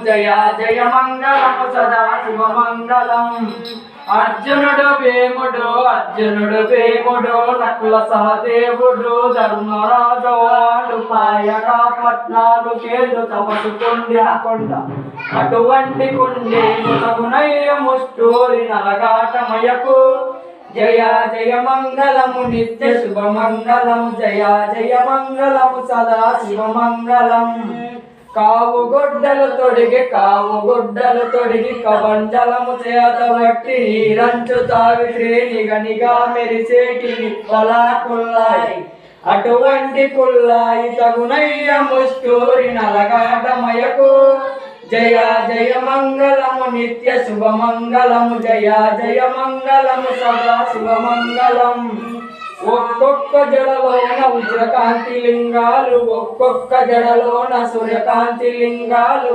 జయ జయ మంగళము సదా శివమంగళం. అర్జునుడు భీముడు నకుల సహదేవుడు ధర్మరాజు వాడు పాయక పట్నాలు కేదు తమసు కొండ అటువంటి కుండే మునగునయ్య ముష్టూరి నలగాటమయకు. జయ జయ మంగళము నిత్య శుభమంగళము జయ జయ మంగళము సదా శివమంగళం. కావు గుడ్డలు తొడిగి కబండలము చేతబట్టి నీరంచు తావి శ్రేణిగనిగా మెరిసేటి నిప్పలా కుల్లాయి. అటువంటి కుల్లాయి తగునయ్య ముష్టూరి నలగాటమయకు. జయ జయ మంగళము నిత్య శుభమంగళము జయ జయ మంగళము సదా శివమంగళం. ఒక్కొక్క జడలోన ఉగ్రకాంతి లింగాలు, ఒక్కొక్క జడలోన సూర్యకాంతి లింగాలు.